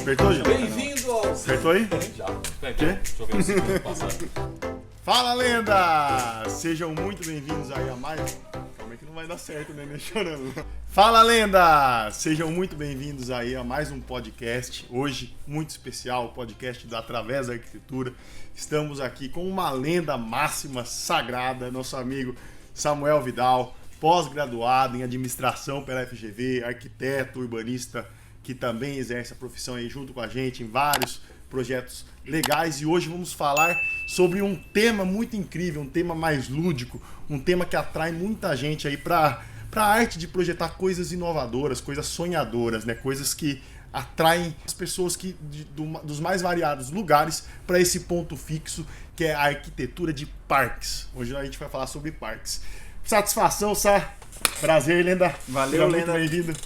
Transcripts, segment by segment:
Apertou, Gil? Bem-vindo ao... Apertou aí? Já. Quê? Deixa eu ver o segundo passado. Fala, lenda! Sejam muito bem-vindos aí a mais... Calma aí que não vai dar certo, né? Nem chorando. Fala, lenda! Sejam muito bem-vindos aí a mais um podcast. Hoje, muito especial, o podcast da Através da Arquitetura. Estamos aqui com uma lenda máxima, sagrada, nosso amigo Samuel Vidal, pós-graduado em administração pela FGV, arquiteto, urbanista, que também exerce a profissão aí junto com a gente em vários projetos legais. E hoje vamos falar sobre um tema muito incrível, um tema mais lúdico, um tema que atrai muita gente aí para a arte de projetar coisas inovadoras, coisas sonhadoras, né? Coisas que atraem as pessoas dos mais variados lugares para esse ponto fixo que é a arquitetura de parques. Hoje a gente vai falar sobre parques. Satisfação, Sá. Prazer, lenda. Valeu, seja lenda. muito bem-vindo.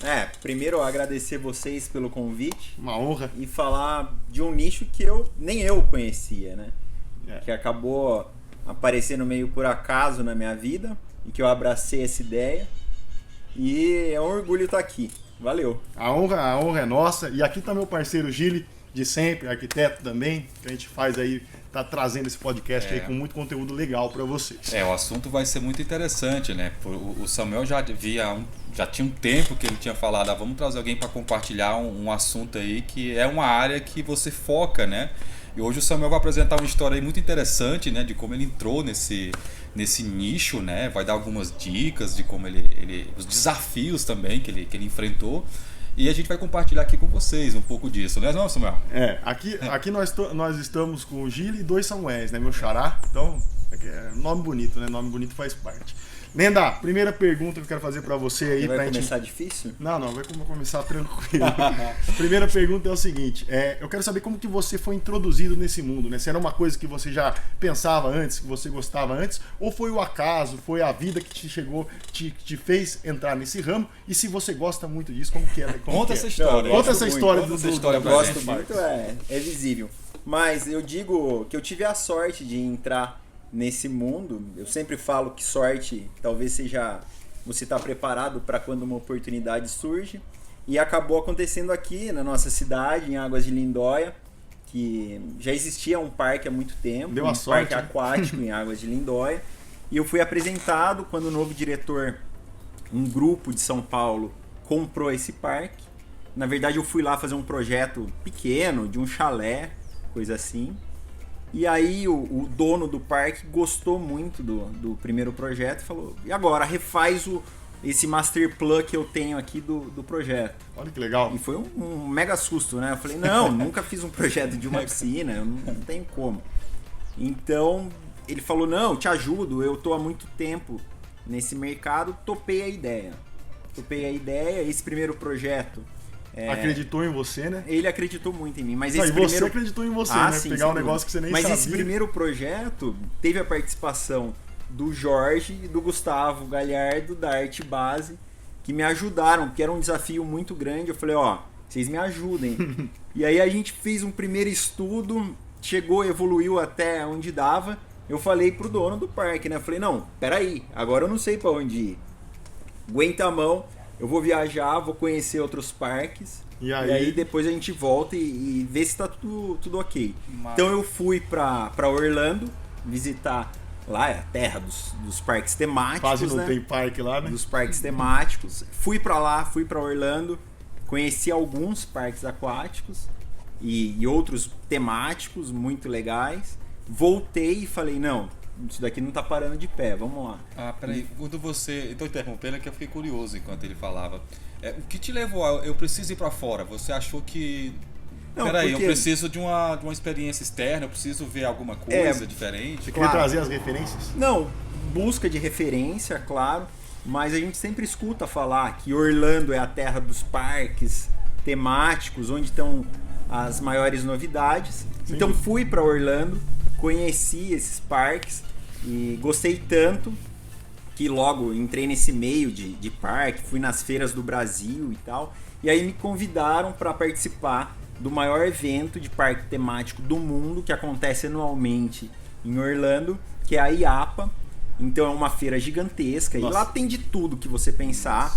Primeiro agradecer vocês pelo convite. Uma honra. E falar de um nicho que nem eu conhecia, né? Que acabou aparecendo meio por acaso na minha vida e que eu abracei essa ideia. E é um orgulho estar aqui. Valeu. A honra é nossa. E aqui tá meu parceiro Gili, de sempre, arquiteto também, que a gente faz aí, tá trazendo esse podcast aí com muito conteúdo legal para vocês. O assunto vai ser muito interessante, né? O Samuel já tinha um tempo que ele tinha falado, vamos trazer alguém para compartilhar um assunto aí que é uma área que você foca, né? E hoje o Samuel vai apresentar uma história aí muito interessante, né? De como ele entrou nesse nicho, né? Vai dar algumas dicas de como os desafios também que ele enfrentou. E a gente vai compartilhar aqui com vocês um pouco disso, né, Samuel? Aqui nós estamos com o Gili e dois Samuéis, né? Meu xará. Então, nome bonito, né? Nome bonito faz parte. Lenda, primeira pergunta que eu quero fazer pra você aí. Vai começar difícil? Não, vai começar tranquilo. Primeira pergunta é o seguinte, eu quero saber como que você foi introduzido nesse mundo, né? Se era uma coisa que você já pensava antes, que você gostava antes, ou foi o acaso, foi a vida que te fez entrar nesse ramo, e se você gosta muito disso, como que é? Conta essa história. Conta essa história. Eu gosto muito, é visível. Mas eu digo que eu tive a sorte de entrar nesse mundo. Eu sempre falo que sorte talvez seja você estar preparado para quando uma oportunidade surge, e acabou acontecendo aqui na nossa cidade, em Águas de Lindóia, que já existia um parque há muito tempo, parque aquático em Águas de Lindóia, e eu fui apresentado quando o novo diretor, um grupo de São Paulo, comprou esse parque. Na verdade eu fui lá fazer um projeto pequeno, de um chalé, coisa assim. E aí o dono do parque gostou muito do primeiro projeto e falou, e agora refaz esse master plan que eu tenho aqui do projeto. Olha que legal. E foi um mega susto, né? Eu falei, não, nunca fiz um projeto de uma piscina, eu não tenho como. Então ele falou, não, te ajudo, eu tô há muito tempo nesse mercado, topei a ideia. Esse primeiro projeto... acreditou em você, né? Ele acreditou muito em mim. Mas você acreditou em você, né? Sim, pegar um negócio que você nem sabia. Mas esse primeiro projeto teve a participação do Jorge e do Gustavo Galhardo, da Arte Base, que me ajudaram, porque era um desafio muito grande. Eu falei, vocês me ajudem. E aí a gente fez um primeiro estudo, evoluiu até onde dava. Eu falei pro dono do parque, né? Eu falei, não, peraí, agora eu não sei pra onde ir. Aguenta a mão. Eu vou viajar, vou conhecer outros parques. E aí depois a gente volta e vê se tá tudo ok. Então eu fui pra Orlando visitar lá, a terra dos parques temáticos. Quase não tem parque lá, né? Dos parques temáticos. Fui pra Orlando, conheci alguns parques aquáticos e outros temáticos muito legais. Voltei e falei, não, isso daqui não tá parando de pé, vamos lá. Peraí, quando você... Tô interrompendo, é que eu fiquei curioso enquanto ele falava. O que te levou a... Eu preciso ir pra fora? Você achou que... Não, peraí, porque... eu preciso de uma experiência externa, eu preciso ver alguma coisa diferente? Você queria trazer as referências? Não, busca de referência, claro, mas a gente sempre escuta falar que Orlando é a terra dos parques temáticos, onde estão as maiores novidades. Sim. Então fui pra Orlando, conheci esses parques e gostei tanto que logo entrei nesse meio de parque, fui nas feiras do Brasil e tal, e aí me convidaram para participar do maior evento de parque temático do mundo, que acontece anualmente em Orlando, que é a IAAPA. Então é uma feira gigantesca. Nossa. E lá tem de tudo que você pensar.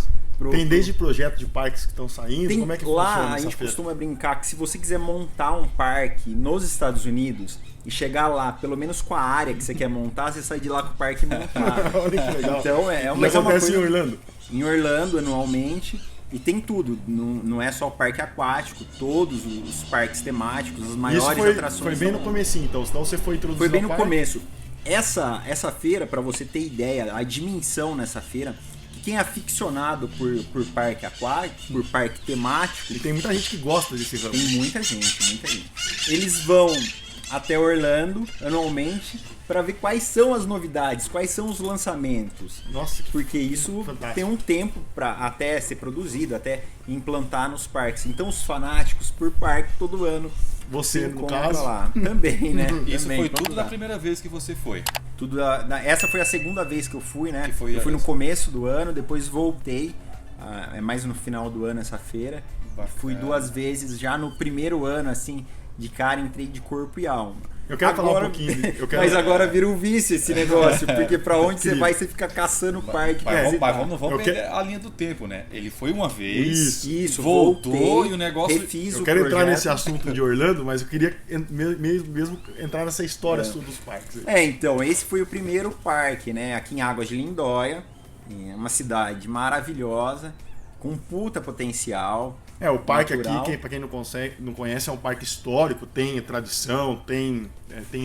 Tem desde projetos de parques que estão saindo, como é que lá, funciona a essa gente feira? costuma brincar que se você quiser montar um parque nos Estados Unidos e chegar lá, pelo menos com a área que você quer montar, você sai de lá com o parque montado. Olha que legal. Então Mas uma acontece coisa em Orlando? em Orlando anualmente. E tem tudo, não é só o parque aquático, todos os parques temáticos, as maiores Isso atrações. foi bem no comecinho, então, senão você foi introduzido Foi bem ao no parque. começo. Essa feira, para você ter ideia, a dimensão nessa feira, que quem é aficionado por parque aquático, por parque temático, E tem muita gente que gosta desse ramo. tem muita gente, muita gente. Eles vão até Orlando anualmente para ver quais são as novidades, quais são os lançamentos. Nossa, que Porque isso fantástico. tem um tempo para até ser produzido, até implantar nos parques. Então os fanáticos por parque todo ano Você, se no encontram caso. lá. Também, né? Isso Também, foi vamos tudo lá. da primeira vez que você foi. Essa foi a segunda vez que eu fui, né? Que foi eu fui no essa. começo do ano, depois voltei. É mais no final do ano essa feira. Bacana. Fui 2 vezes já no primeiro ano, assim, de cara, entrei de corpo e alma. Eu quero falar um pouquinho. Mas agora vira um vício esse negócio, porque pra onde você Incrível. vai, você fica caçando o parque. Mas pra vamos, visitar. vamos Eu perder a linha do tempo, né? Ele foi uma vez, Isso, voltou voltei, e o negócio... refiz Eu o quero entrar projeto. nesse assunto de Orlando, mas eu queria mesmo entrar nessa história sua dos parques. Então, esse foi o primeiro parque, né? Aqui em Águas de Lindóia, é uma cidade maravilhosa, com puta potencial. O parque natural. aqui, pra quem não conhece, é um parque histórico, tem tradição, tem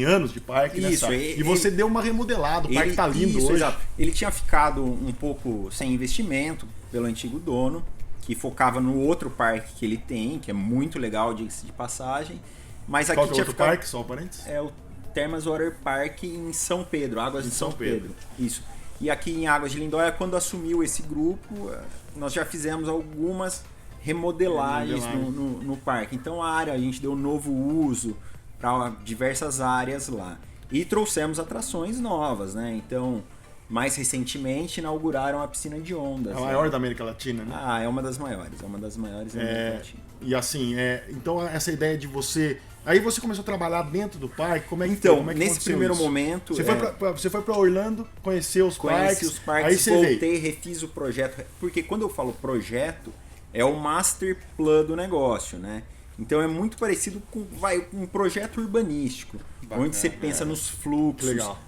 anos de parque. Isso, nessa... e você deu uma remodelada, o parque tá lindo isso, hoje. Exato. Ele tinha ficado um pouco sem investimento pelo antigo dono, que focava no outro parque que ele tem, que é muito legal, diga-se de passagem. Mas aqui Qual que é o tinha outro ficado... parque, só um parênteses? É o Termas Water Park em São Pedro, Águas Em de São São Pedro. Isso. E aqui em Águas de Lindóia, quando assumiu esse grupo, nós já fizemos algumas remodelagens no parque. Então a área, a gente deu novo uso para diversas áreas lá. E trouxemos atrações novas, né? Então, mais recentemente, inauguraram a piscina de ondas. É a maior da América Latina, né? É uma das maiores. É uma das maiores da América Latina. E assim, então essa ideia de você... Aí você começou a trabalhar dentro do parque, como é que Então, foi? Como é que nesse aconteceu primeiro isso? momento... Você foi pra Orlando, conheceu os Conheci parques, os parques, aí você voltei, veio. refiz o projeto. Porque quando eu falo projeto, é o master plan do negócio, né? Então é muito parecido com um projeto urbanístico, Bacana, onde você pensa nos fluxos, Legal.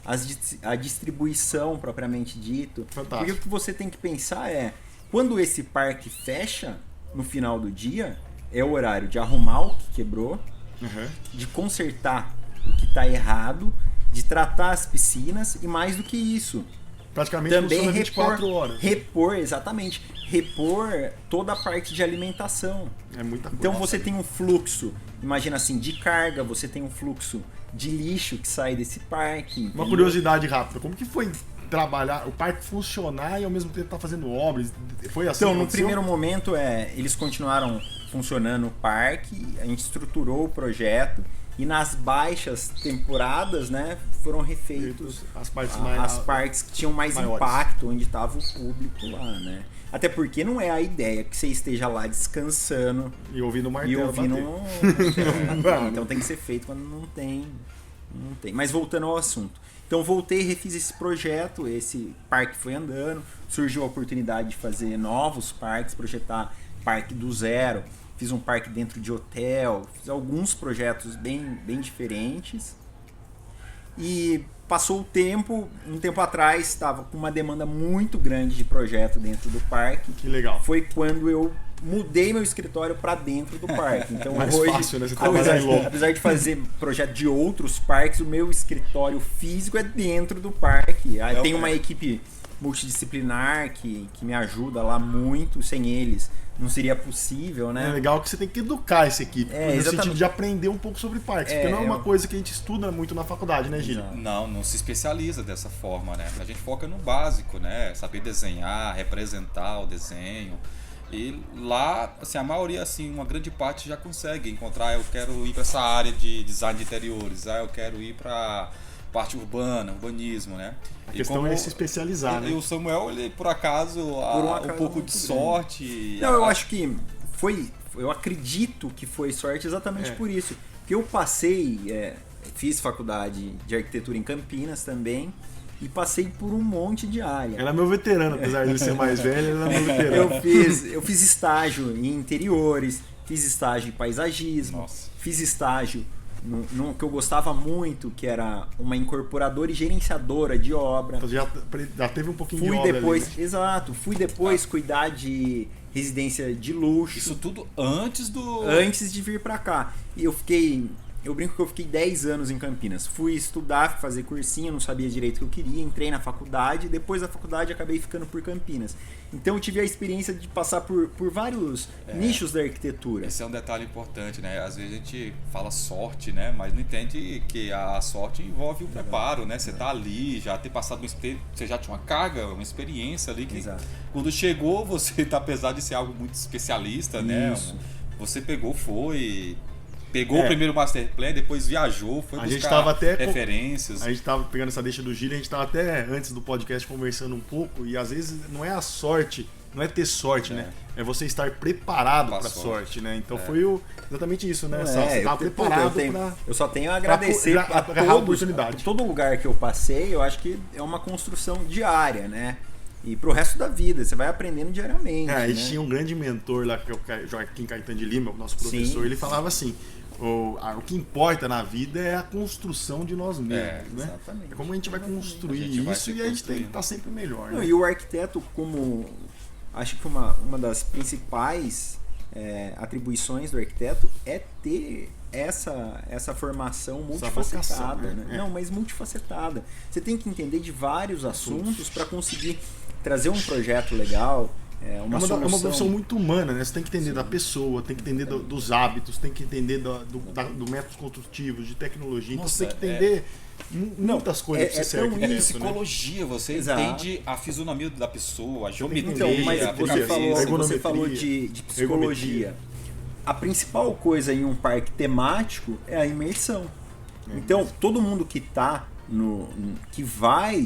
a distribuição propriamente dito. Fantástico. Porque o que você tem que pensar é, quando esse parque fecha no final do dia, é o horário de arrumar o que quebrou, Uhum. de consertar o que está errado, de tratar as piscinas e mais do que isso, Praticamente também funciona 24 horas. repor, exatamente, repor toda a parte de alimentação. É muita coisa. Então você tem um fluxo, imagina assim, de carga, você tem um fluxo de lixo que sai desse parque. Uma entendeu? curiosidade rápida, como que foi trabalhar, o parque funcionar e ao mesmo tempo estar fazendo obras? Foi assim Então, que no aconteceu? primeiro momento, eles continuaram funcionando o parque, a gente estruturou o projeto e nas baixas temporadas, né, foram refeitos as partes as partes que tinham mais maiores. impacto, onde estava o público lá, né? Até porque não é a ideia que você esteja lá descansando E ouvindo o e martelo ouvindo bater. não, então tem que ser feito quando não tem. Mas voltando ao assunto. Então voltei e refiz esse projeto, esse parque foi andando, surgiu a oportunidade de fazer novos parques, projetar parque do zero, fiz um parque dentro de hotel, fiz alguns projetos bem diferentes. E passou o tempo, um tempo atrás estava com uma demanda muito grande de projeto dentro do parque. Que legal. Foi quando eu mudei meu escritório para dentro do parque. Então Mais hoje, fácil, né? Você trabalhar em loco. apesar de fazer projeto de outros parques, o meu escritório físico é dentro do parque. Aí tem uma equipe multidisciplinar que me ajuda lá muito. Sem eles não seria possível, né? É legal que você tem que educar essa equipe, no exatamente. sentido de aprender um pouco sobre parques, porque não é uma coisa que a gente estuda muito na faculdade, né, Gil? Não se especializa dessa forma, né? A gente foca no básico, né? Saber desenhar, representar o desenho. E lá, assim, a maioria, assim, uma grande parte já consegue encontrar, eu quero ir para essa área de design de interiores, eu quero ir para parte urbana, urbanismo, né? A questão é se especializar, né? E o Samuel, ele, por acaso, um pouco de sorte... Não, eu acho que eu acredito que foi sorte exatamente por isso. Porque eu passei, fiz faculdade de arquitetura em Campinas também, e passei por um monte de área. Ela é meu veterano, apesar de ele ser mais velho, ela é meu veterano. Eu fiz estágio em interiores, fiz estágio em paisagismo, fiz estágio no que eu gostava muito, que era uma incorporadora e gerenciadora de obra. Então já teve um pouquinho Fui de obra depois, ali, né? Exato, fui depois cuidar de residência de luxo. Isso tudo antes de vir pra cá. E eu brinco que eu fiquei 10 anos em Campinas. Fui estudar, fazer cursinho, não sabia direito o que eu queria, entrei na faculdade, depois da faculdade acabei ficando por Campinas. Então eu tive a experiência de passar por vários nichos da arquitetura. Esse é um detalhe importante, né? Às vezes a gente fala sorte, né? Mas não entende que a sorte envolve o preparo, né? Você tá ali, já ter passado você já tinha uma carga, uma experiência ali que Exato. quando chegou você tá, apesar de ser algo muito especialista, né? Isso. Você pegou o primeiro master plan, depois viajou, foi buscar referências. A gente tava pegando essa deixa do Gílio, a gente tava até antes do podcast conversando um pouco, e às vezes não é a sorte, não é ter sorte, né? É você estar preparado pra sorte, né? Então foi exatamente isso, né? Você tava preparado eu só tenho a agradecer a todo lugar que eu passei, eu acho que é uma construção diária, né? E pro resto da vida, você vai aprendendo diariamente. A gente tinha um grande mentor lá, que é o Joaquim Caetano de Lima, o nosso professor. Sim. Ele falava assim: o que importa na vida é a construção de nós mesmos, né? Exatamente. É como a gente vai construir isso e a gente tem que estar sempre melhor, né? E o arquiteto, acho que uma das principais atribuições do arquiteto é ter essa formação multifacetada, né? Não, mas multifacetada. Você tem que entender de vários assuntos para conseguir trazer um projeto legal. É uma profissão muito humana, né? Você tem que entender da pessoa, tem que entender dos hábitos, tem que entender do método construtivo, de tecnologia. Então você tem que entender muitas coisas pra você ser arquiteto, psicologia, você entende a fisionomia da pessoa, a geometria. Então, mas você falou de psicologia. A principal coisa em um parque temático é a imersão. Então, todo mundo que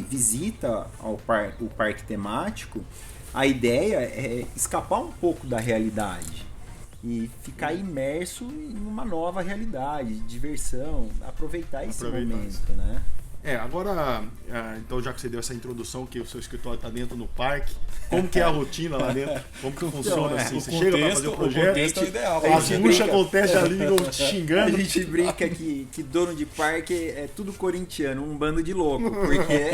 visita o parque temático, a ideia é escapar um pouco da realidade e ficar imerso em uma nova realidade, diversão, aproveitar esse momento, né? Agora, então já que você deu essa introdução que o seu escritório está dentro do parque, como que é a rotina lá dentro? Como que funciona assim? Você chega para fazer o projeto, o contexto é ideal. As buchas acontecem ali te xingando. A gente brinca que dono de parque é tudo corintiano, um bando de louco, porque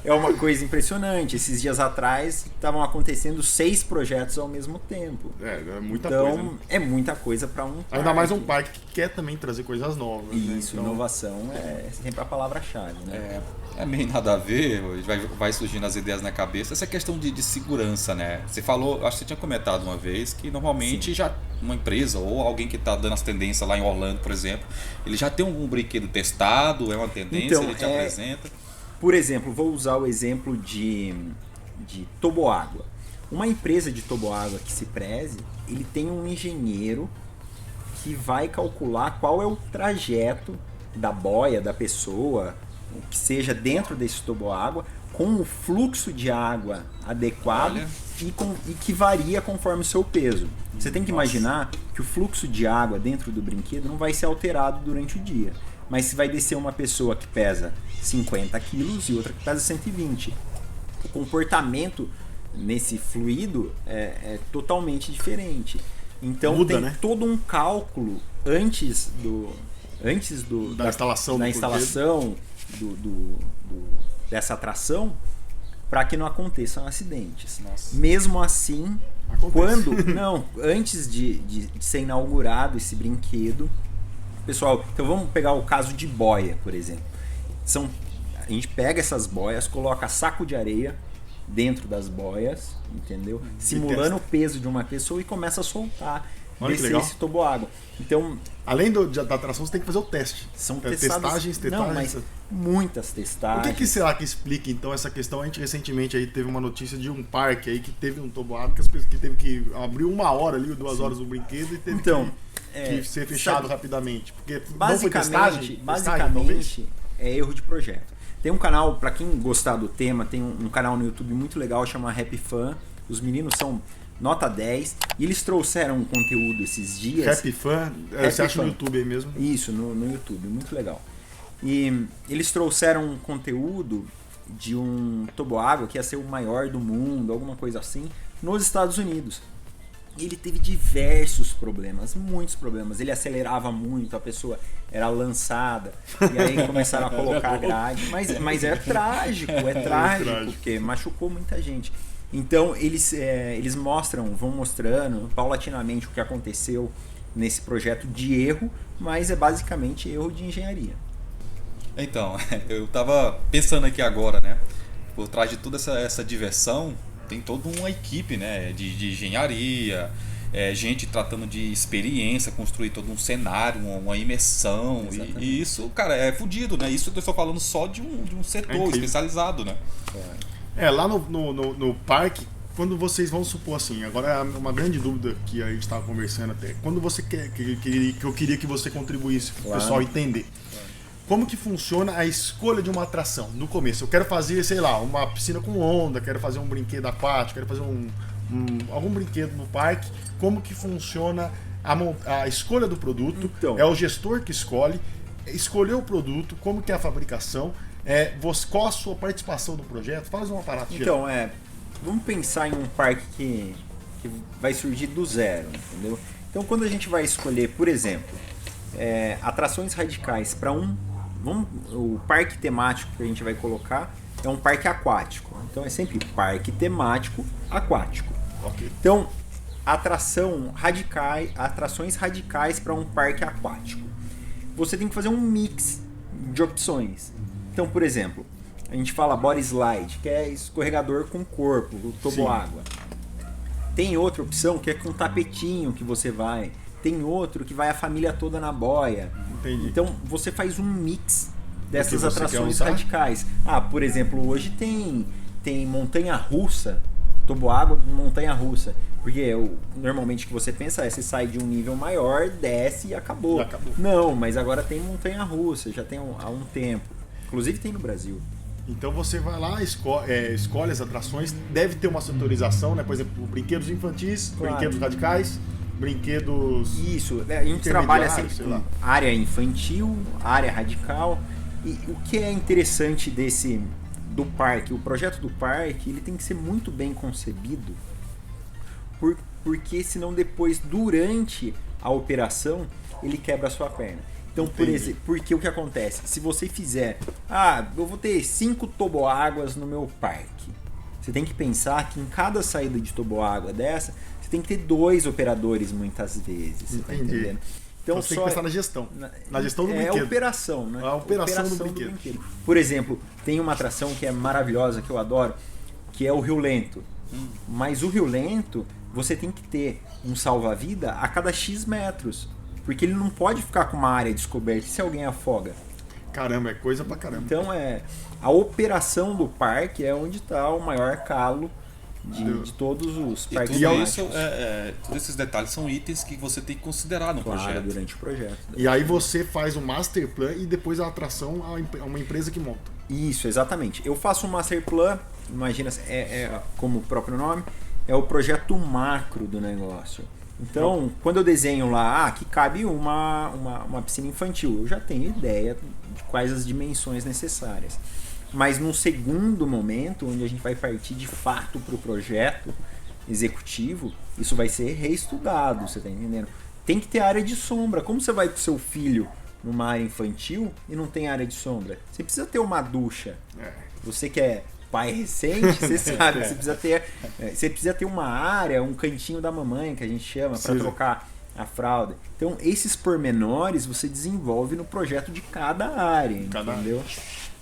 é uma coisa impressionante. Esses dias atrás estavam acontecendo 6 projetos ao mesmo tempo. É muita coisa. Né? É muita coisa para um parque. Ainda mais um parque que quer também trazer coisas novas. Isso, né? Então, inovação é sempre a palavra-chave. Né? É meio nada a ver, vai surgindo as ideias na cabeça. Essa questão de segurança, né? Você falou, acho que você tinha comentado uma vez que normalmente já uma empresa ou alguém que está dando as tendências lá em Orlando, por exemplo, ele já tem um brinquedo testado, é uma tendência, então, ele te apresenta. Por exemplo, vou usar o exemplo de toboágua. Uma empresa de toboágua que se preze, ele tem um engenheiro que vai calcular qual é o trajeto da boia, da pessoa, que seja dentro desse toboágua, com o fluxo de água adequado e que varia conforme o seu peso. Você tem que imaginar que o fluxo de água dentro do brinquedo não vai ser alterado durante o dia. Mas se vai descer uma pessoa que pesa 50 quilos e outra que pesa 120. O comportamento nesse fluido é totalmente diferente. Então tem todo um cálculo antes da instalação dessa atração para que não aconteçam acidentes. Nossa. Mesmo assim, antes de ser inaugurado esse brinquedo, pessoal, então vamos pegar o caso de boia, por exemplo. A gente pega essas boias, coloca saco de areia dentro das boias, entendeu? Simulando o peso de uma pessoa e começa a soltar. Descer esse toboágua. Então, além da atração, você tem que fazer o teste. São testagens. Não, mas muitas testagens. O que será que explica então essa questão? A gente recentemente aí teve uma notícia de um parque aí que teve um toboágua que teve que abrir 1 hora ali, 2 horas do brinquedo e teve que ser fechado rapidamente. Porque basicamente é erro de projeto. Tem um canal, para quem gostar do tema, tem um canal no YouTube muito legal, chama Happy Fan. Os meninos são nota 10. E eles trouxeram um conteúdo esses dias. Happy Fan? Você acha no YouTube aí mesmo? Isso, no YouTube. Muito legal. E eles trouxeram um conteúdo de um toboágua que ia ser o maior do mundo, alguma coisa assim, nos Estados Unidos. E ele teve diversos problemas, muitos problemas. Ele acelerava muito, a pessoa era lançada, e aí começaram a colocar grade. Mas é trágico, porque machucou muita gente. Então eles vão mostrando paulatinamente o que aconteceu nesse projeto de erro, mas é basicamente erro de engenharia. Então, eu tava pensando aqui agora, né? Por trás de toda essa diversão, tem toda uma equipe, né? De engenharia, gente tratando de experiência, construir todo um cenário, uma imersão. E isso, cara, é fodido, né? Isso eu estou falando só de um setor especializado, né? Lá no parque, quando vocês vão supor assim, agora é uma grande dúvida que a gente estava conversando até, quando você quer, que eu queria que você contribuísse para o pessoal entender. Como que funciona a escolha de uma atração no começo? Eu quero fazer, sei lá, uma piscina com onda, quero fazer um brinquedo aquático, quero fazer algum brinquedo no parque. Como que funciona a escolha do produto? Então, é o gestor que escolhe, escolher o produto, como que é a fabricação, qual a sua participação no projeto? Faz uma parada geral. Então, vamos pensar em um parque que vai surgir do zero, entendeu? Então, quando a gente vai escolher, por exemplo, atrações radicais para o parque temático que a gente vai colocar é um parque aquático. Então é sempre parque temático aquático. Okay. Então, atrações radicais para um parque aquático. Você tem que fazer um mix de opções. Então, por exemplo, a gente fala body slide, que é escorregador com corpo, o toboágua. Tem outra opção que é com tapetinho que você vai. Tem outro que vai a família toda na boia. Entendi. Então você faz um mix dessas atrações radicais. Por exemplo, hoje tem montanha-russa, toboágua de montanha-russa. Porque normalmente o que você pensa você sai de um nível maior, desce e acabou. Não, mas agora tem montanha-russa, já tem há um tempo. Inclusive tem no Brasil. Então você vai lá, escolhe as atrações, deve ter uma setorização, né? Por exemplo, brinquedos infantis, brinquedos radicais, brinquedos... Isso, a gente trabalha sempre com área infantil, área radical. E o que é interessante do parque, o projeto do parque, ele tem que ser muito bem concebido, porque senão depois, durante a operação, ele quebra a sua perna. Então, porque o que acontece? Se você fizer, eu vou ter 5 toboáguas no meu parque. Você tem que pensar que em cada saída de toboágua dessa, você tem que ter 2 operadores muitas vezes. Você tá entendendo? Então você tem que pensar na gestão. Na gestão do brinquedo. É a operação, né? A operação do brinquedo. Por exemplo, tem uma atração que é maravilhosa, que eu adoro, que é o Rio Lento. Mas o Rio Lento, você tem que ter um salva-vida a cada X metros. Porque ele não pode ficar com uma área descoberta se alguém afoga. Caramba, é coisa pra caramba. Então a operação do parque é onde está o maior calo de todos os parques. E tudo isso, todos esses detalhes são itens que você tem que considerar no projeto. Durante o projeto. E aí você faz um master plan e depois a atração é uma empresa que monta. Isso, exatamente. Eu faço um master plan, imagina, como o próprio nome, é o projeto macro do negócio. Então, quando eu desenho lá, que cabe uma piscina infantil, eu já tenho ideia de quais as dimensões necessárias. Mas num segundo momento, onde a gente vai partir de fato para o projeto executivo, isso vai ser reestudado, você está entendendo? Tem que ter área de sombra. Como você vai com seu filho numa área infantil e não tem área de sombra? Você precisa ter uma ducha. Você que é pai recente, você sabe, você precisa ter uma área, um cantinho da mamãe, que a gente chama, para trocar a fralda. Então, esses pormenores você desenvolve no projeto de cada área, entendeu?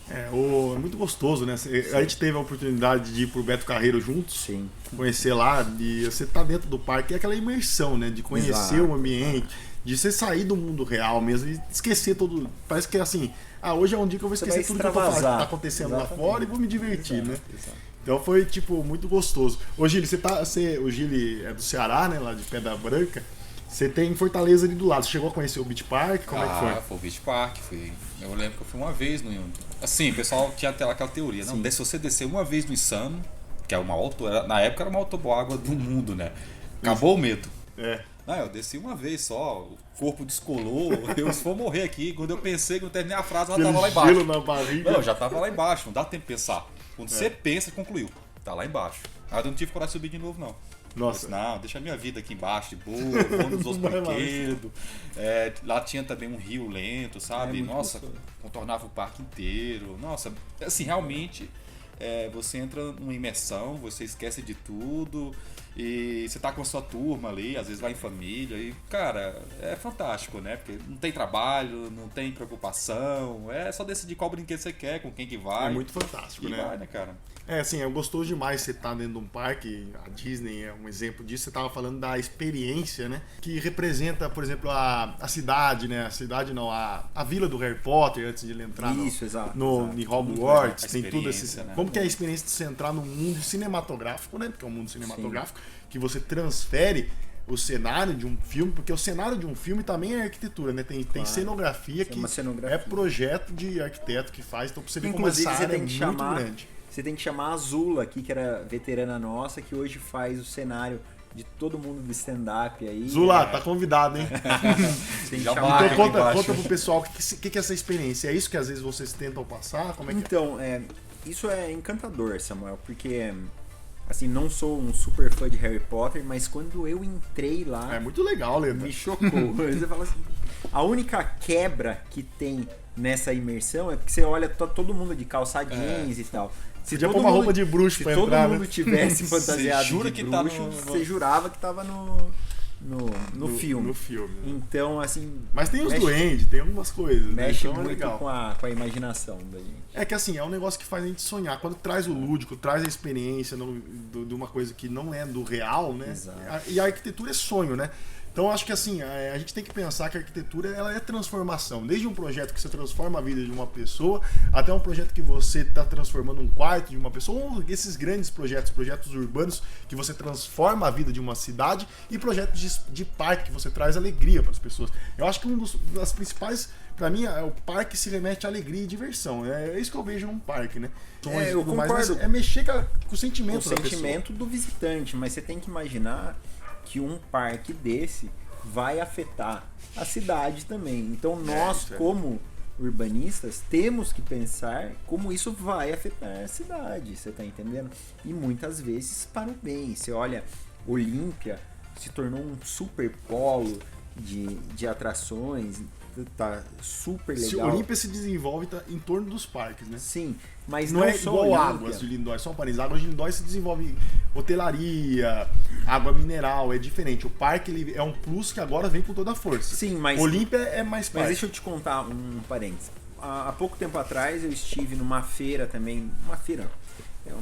É muito gostoso, né? A gente teve a oportunidade de ir pro Beto Carreiro juntos, sim, conhecer lá, e você tá dentro do parque, é aquela imersão, né? De conhecer o ambiente, de você sair do mundo real mesmo e esquecer todo... Parece que é assim, hoje é um dia que eu vou esquecer tudo que tá acontecendo lá fora e vou me divertir, né? Então foi, muito gostoso. Ô Gili, o Gili é do Ceará, né? Lá de Pedra Branca. Você tem Fortaleza ali do lado. Você chegou a conhecer o Beach Park? Como é que foi? Foi o Beach Park. Eu lembro que eu fui uma vez no... Assim, o pessoal tinha até aquela teoria. Não, se você descer uma vez no Insano, que é na época era uma toboágua do mundo, né? Acabou o medo. Eu desci uma vez só, o corpo descolou, eu vou morrer aqui. Quando eu pensei que eu terminei a frase, eu já tava lá embaixo. Gelo na barriga. Não, já tava lá embaixo, não dá tempo de pensar. Quando você pensa, concluiu. Tá lá embaixo. Aí eu não tive coragem de subir de novo, não. Nossa. Não, deixa a minha vida aqui embaixo, de boa, vou nos outros brinquedos. Lá tinha também um rio lento, sabe? Nossa, gostoso. contornava o parque inteiro. Nossa, assim, realmente você entra numa imersão, você esquece de tudo e você tá com a sua turma ali, às vezes vai em família e, cara, é fantástico, né? Porque não tem trabalho, não tem preocupação, é só decidir qual brinquedo você quer, com quem que vai. É muito fantástico, e né? vai, né, cara? Assim, é gostoso demais você estar dentro de um parque, a Disney é um exemplo disso, você estava falando da experiência, né? Que representa, por exemplo, a cidade, né? A cidade não, a vila do Harry Potter, antes de ele entrar exato. em Hogwarts, A tem tudo esse... experiência, né? Como que é a experiência de você entrar num mundo cinematográfico, né? Porque é um mundo cinematográfico, que você transfere o cenário de um filme, porque o cenário de um filme também é arquitetura, né? Tem cenografia que uma cenografia. é projeto de arquiteto que faz, então pra você ver como Inclusive, essa você área tem que é muito chamar, grande. você tem que chamar a Azula aqui, que era veterana nossa, que hoje faz o cenário de todo mundo do stand-up aí. Zula, tá convidado, hein? Você tem que Já chamar. vai. Então aqui embaixo. conta pro pessoal o que é essa experiência. É isso que às vezes vocês tentam passar? Como é que é? Então, isso é encantador, Samuel, porque assim, não sou um super fã de Harry Potter, mas quando eu entrei lá, É muito legal, Lenda. me chocou. Você fala assim, a única quebra que tem nessa imersão é porque você olha todo mundo de calça jeans e tal. Se Podia todo pôr uma mundo- roupa de bruxo Se pra todo entrar, mundo né? tivesse fantasiado Você jura de que tá bruxo, no- você jurava que tava no filme. No filme. Né? Então, assim, Mas tem os mexe- duendes, tem algumas coisas. Né? mexe Então é muito legal. com a imaginação da gente. É que assim, é um negócio que faz a gente sonhar. Quando traz o lúdico, traz a experiência de uma coisa que não é do real, né? Exato. E a arquitetura é sonho, né? Então acho que assim, a gente tem que pensar que a arquitetura ela é transformação. Desde um projeto que você transforma a vida de uma pessoa, até um projeto que você está transformando um quarto de uma pessoa, ou esses grandes projetos urbanos que você transforma a vida de uma cidade, e projetos de parque que você traz alegria para as pessoas. Eu acho que das principais, para mim, o parque se remete à alegria e diversão. É isso que eu vejo num parque, né? Sons e eu tudo mais, mas concordo. é mexer com o sentimento O da pessoa. sentimento do visitante, mas você tem que imaginar que um parque desse vai afetar a cidade também. Então nós, isso é. como urbanistas, temos que pensar como isso vai afetar a cidade, você tá entendendo? E muitas vezes para o bem. Você olha, Olímpia se tornou um super polo de atrações, tá super Se o legal. Olímpia se desenvolve em torno dos parques, né? Sim, mas Não, não é só igual Olímpia. Águas de Lindóia, só um parênteses. Águas de Lindóia se desenvolve hotelaria, água mineral, é diferente. O parque ele é um plus que agora vem com toda a força. Sim, mas Olímpia é mais Mas parque. deixa eu te contar um parênteses. Há pouco tempo atrás eu estive numa feira também,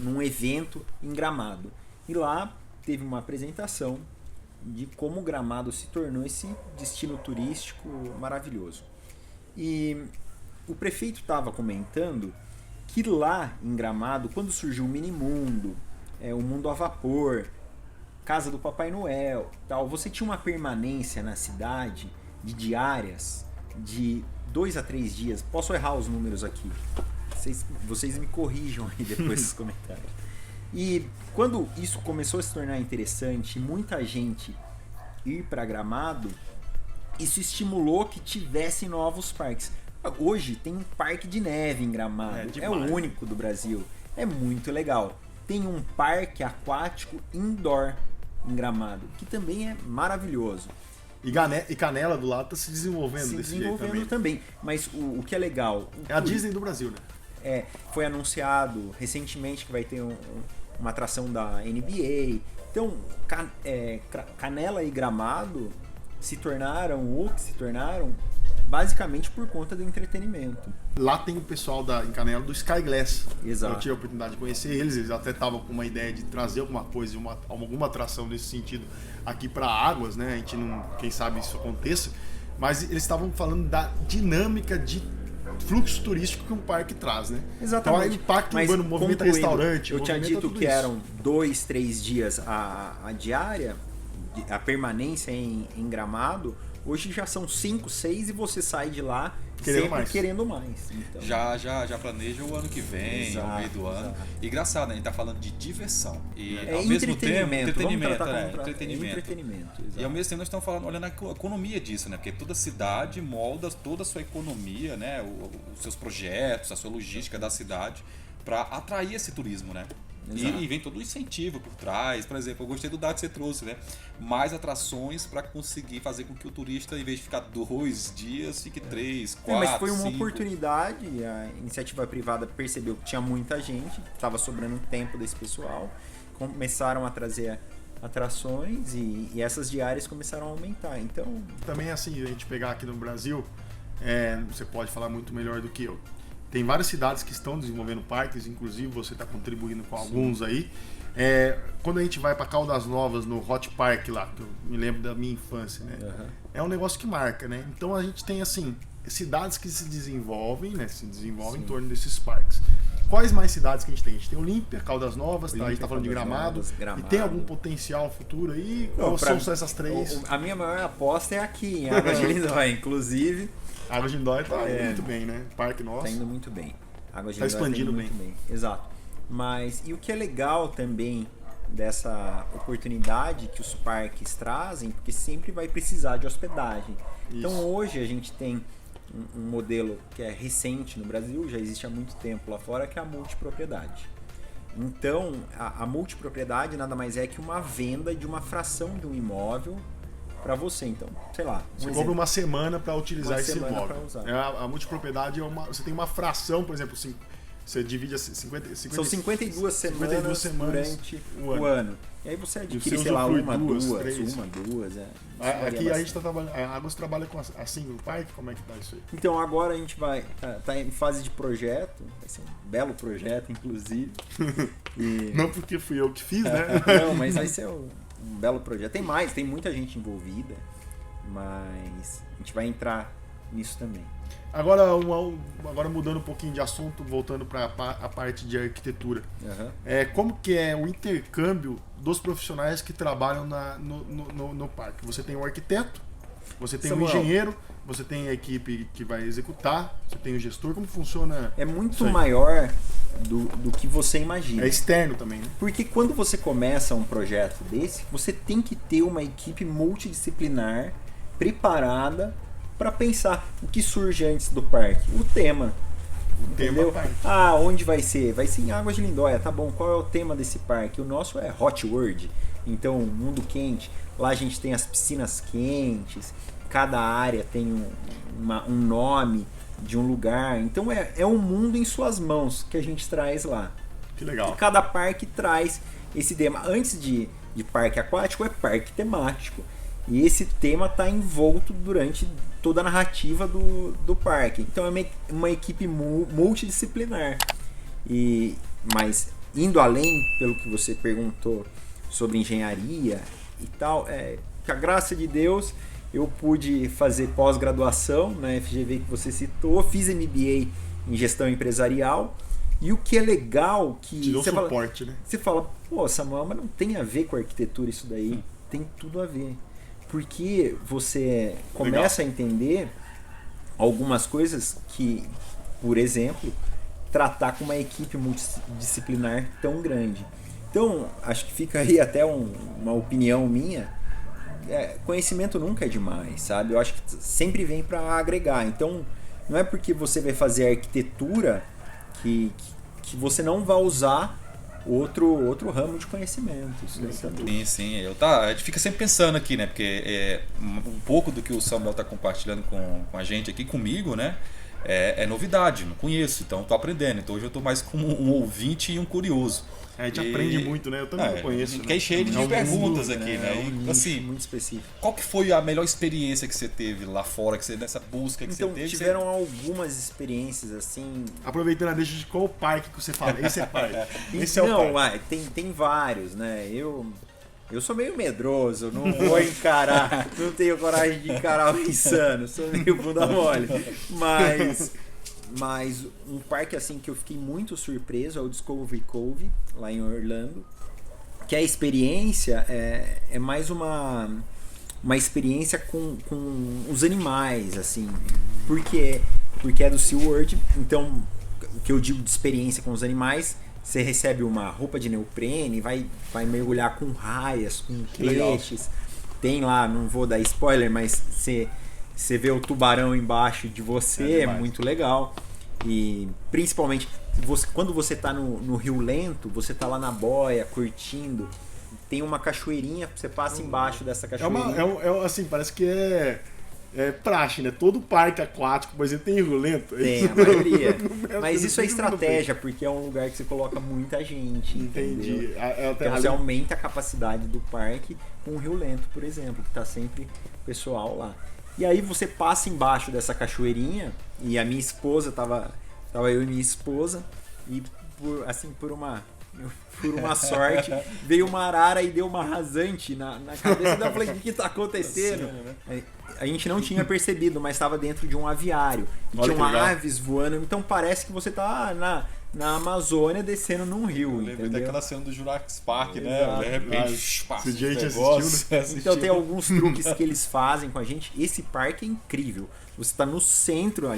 num evento em Gramado. E lá teve uma apresentação de como Gramado se tornou esse destino turístico maravilhoso. E o prefeito estava comentando que lá em Gramado, quando surgiu o Minimundo, o Mundo a Vapor, Casa do Papai Noel, tal, você tinha uma permanência na cidade de diárias de 2 a 3 dias. Posso errar os números aqui. Vocês me corrijam aí depois dos comentários. E quando isso começou a se tornar interessante, muita gente ir para Gramado, isso estimulou que tivesse novos parques. Hoje tem um parque de neve em Gramado, é o único do Brasil, é muito legal. Tem um parque aquático indoor em Gramado, que também é maravilhoso. E Canela do lado tá se desenvolvendo Se desse desenvolvendo jeito também. Mas o que é legal... É a Disney do Brasil, né? Foi anunciado recentemente que vai ter uma atração da NBA. Então, Canela e Gramado se tornaram o que se tornaram basicamente por conta do entretenimento. Lá tem o pessoal em Canela do Sky Glass. Exato. Eu tive a oportunidade de conhecer eles até estavam com uma ideia de trazer alguma coisa, alguma atração nesse sentido aqui para Águas, né? A gente não, quem sabe isso aconteça, mas eles estavam falando da dinâmica de fluxo turístico que um parque traz, né? Exatamente. Então, o impacto Mas, urbano, movimenta concluindo, restaurante, eu tinha movimenta dito tudo que isso. eram 2, 3 dias a diária, a permanência em Gramado. Hoje já são 5, 6 e você sai de lá querendo mais. Então, Já planeja o ano que vem, Exato, ao meio do ano. exato. E engraçado, né? A gente tá falando de diversão. E é ao mesmo tempo, entretenimento. Vamos tratar como entretenimento. exato. E ao mesmo tempo nós estamos falando, olhando a economia disso, né? Porque toda cidade molda toda a sua economia, né? Os seus projetos, a sua logística da cidade para atrair esse turismo, né? E vem todo o incentivo por trás. Por exemplo, eu gostei do dado que você trouxe, né? Mais atrações para conseguir fazer com que o turista, em vez de ficar 2 dias, fique 3, 4, mas foi uma 5. oportunidade, a iniciativa privada percebeu que tinha muita gente, estava sobrando tempo desse pessoal, começaram a trazer atrações e essas diárias começaram a aumentar. Então, também assim, a gente pegar aqui no Brasil, você pode falar muito melhor do que eu. Tem várias cidades que estão desenvolvendo parques, inclusive você está contribuindo com alguns aí. Quando a gente vai para Caldas Novas, no Hot Park lá, que eu me lembro da minha infância, né? É um negócio que marca, né? Então a gente tem, assim, cidades que se desenvolvem, né? Se desenvolvem em torno desses parques. Quais mais cidades que a gente tem? A gente tem Olímpia, Caldas Novas, a gente está falando de Gramado. E tem algum potencial futuro aí? Ou são só essas 3? A minha maior aposta é aqui, em Águas de Lindóia, inclusive. Águas de Lindóia tá indo muito bem, né? Parque nosso. Tá indo muito bem. Águas de Tá Lindóia expandindo tá indo muito bem. Exato. Mas, e o que é legal também dessa oportunidade que os parques trazem, porque sempre vai precisar de hospedagem. Isso. Então hoje a gente tem um modelo que é recente no Brasil, já existe há muito tempo lá fora, que é a multipropriedade. Então, a multipropriedade nada mais é que uma venda de uma fração de um imóvel para você. Então, sei lá. Você compra uma semana para utilizar esse imóvel. A multipropriedade você tem uma fração, por exemplo, assim, você divide 50 são 52 semanas durante o ano. E aí você adquire, sei lá, duas. Aqui a gente tá trabalhando. A Águas trabalha com assim o parque, como é que tá isso aí? Então agora a gente tá em fase de projeto, vai ser um belo projeto, inclusive. Não porque fui eu que fiz, né? Não, mas vai ser um belo projeto. Tem muita gente envolvida, mas a gente vai entrar nisso também. Agora mudando um pouquinho de assunto, voltando para a parte de arquitetura. Como que é o intercâmbio dos profissionais que trabalham no parque? Você tem um arquiteto, você tem um engenheiro, você tem a equipe que vai executar, você tem o gestor. Como funciona? É muito maior do que você imagina. É externo também, né? Porque quando você começa um projeto desse, você tem que ter uma equipe multidisciplinar preparada para pensar o que surge antes do parque. O tema. Entendeu? Onde vai ser? Vai ser em Águas de Lindóia. Tá bom, qual é o tema desse parque? O nosso é Hot World. Então, mundo quente. Lá a gente tem as piscinas quentes. Cada área tem um nome de um lugar. Então, é um mundo em suas mãos que a gente traz lá. Que legal. E cada parque traz esse tema. Antes de parque aquático, é parque temático. E esse tema está envolto durante toda a narrativa do parque. Então é uma equipe multidisciplinar. Mas indo além, pelo que você perguntou sobre engenharia e tal, com a graça de Deus, eu pude fazer pós-graduação na FGV que você citou, fiz MBA em gestão empresarial. E o que é legal que te deu suporte, né? Você fala, pô, Samuel, mas não tem a ver com a arquitetura isso daí. Tem tudo a ver. Porque você começa a entender algumas coisas que, por exemplo, tratar com uma equipe multidisciplinar tão grande. Então, acho que fica aí até uma opinião minha. Conhecimento nunca é demais, sabe? Eu acho que sempre vem para agregar. Então, não é porque você vai fazer arquitetura que você não vai usar outro ramo de conhecimento. Sim. A gente fica sempre pensando aqui, né? Porque um pouco do que o Samuel está compartilhando com a gente aqui, comigo, né? É novidade, não conheço, então estou aprendendo. Então hoje eu estou mais como um ouvinte e um curioso. A gente aprende muito, né? Eu também não conheço. Fiquei cheio de perguntas aqui, né? Nicho assim, muito específico. Qual que foi a melhor experiência que você teve lá fora, nessa busca que você teve? Então, tiveram algumas experiências assim. Aproveitando a deixa de qual parque que você fala? Esse é parque. Esse é o parque. Tem vários, né? Eu sou meio medroso, não vou encarar, não tenho coragem de encarar o insano, sou meio bunda mole. Mas um parque assim que eu fiquei muito surpreso é o Discovery Cove, lá em Orlando. Que a experiência é mais uma experiência com os animais, assim. Porque é do SeaWorld, então o que eu digo de experiência com os animais, você recebe uma roupa de neoprene, vai mergulhar com raias, com peixes. Tem lá, não vou dar spoiler, mas você vê o tubarão embaixo de você, é muito legal. E principalmente quando você está no Rio Lento, você está lá na boia, curtindo, tem uma cachoeirinha, você passa embaixo dessa cachoeirinha. Assim, parece que é praxe, né? Todo parque aquático, por exemplo, tem Rio Lento. Tem, a maioria. Mas isso é estratégia, porque é um lugar que você coloca muita gente. Entendi. Então você aumenta a capacidade do parque com o Rio Lento, por exemplo, que tá sempre pessoal lá. E aí você passa embaixo dessa cachoeirinha, e a minha esposa, tava eu e minha esposa, e por uma sorte, veio uma arara e deu uma rasante na cabeça dela. Eu falei, o que tá acontecendo? Assim, né? A gente não tinha percebido, mas estava dentro de um aviário. E tinham aves voando, então parece que você tá na Amazônia descendo num rio. Eu lembro daquela cena do Jurassic Park, né? Exato. De repente, esse dia a gente assistiu. Então tem alguns truques que eles fazem com a gente. Esse parque é incrível. Você tá no centro,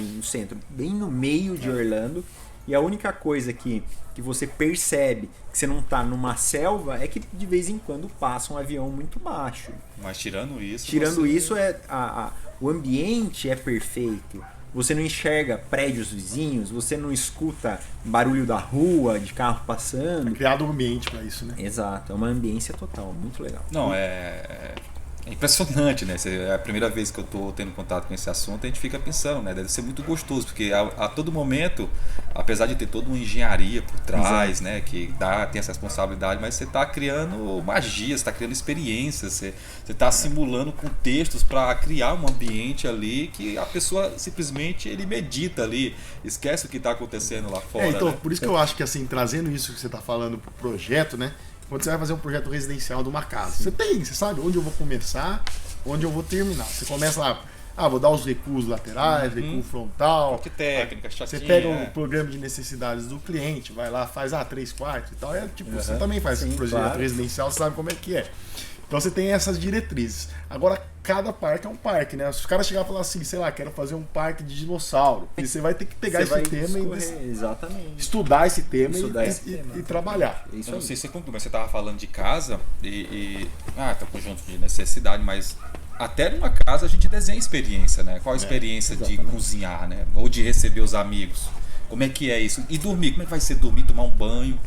bem no meio de Orlando. E a única coisa que você percebe que você não tá numa selva é que de vez em quando passa um avião muito baixo. Mas tirando isso, o ambiente é perfeito. Você não enxerga prédios vizinhos, você não escuta barulho da rua, de carro passando. É criado um ambiente para isso, né? Exato, é uma ambiência total, muito legal. Não, é impressionante, né? É a primeira vez que eu tô tendo contato com esse assunto, a gente fica pensando, né? Deve ser muito gostoso, porque a todo momento, apesar de ter toda uma engenharia por trás, né? Que tem essa responsabilidade, mas você tá criando magia, você tá criando experiências, você tá simulando contextos para criar um ambiente ali que a pessoa simplesmente ele medita ali, esquece o que tá acontecendo lá fora. Então, né? por isso que eu acho que assim, trazendo isso que você tá falando pro projeto, né? Quando você vai fazer um projeto residencial de uma casa, você sabe onde eu vou começar, onde eu vou terminar. Você começa lá, vou dar os recuos laterais, recuo frontal. Que técnica, chatinha. Você pega o programa de necessidades do cliente, vai lá, faz 3/4 e tal. Você também faz esse projeto residencial, você sabe como é que é. Então você tem essas diretrizes. Agora, cada parque é um parque, né? Se os caras chegarem e falar assim, sei lá, quero fazer um parque de dinossauro, e você vai ter que pegar esse tema e estudar esse tema e trabalhar. Eu não sei se você conclui, mas você estava falando de casa tá conjunto de necessidade, mas até numa casa a gente desenha experiência, né? Qual a experiência de cozinhar, né? Ou de receber os amigos? Como é que é isso? E dormir, como é que vai ser dormir, tomar um banho,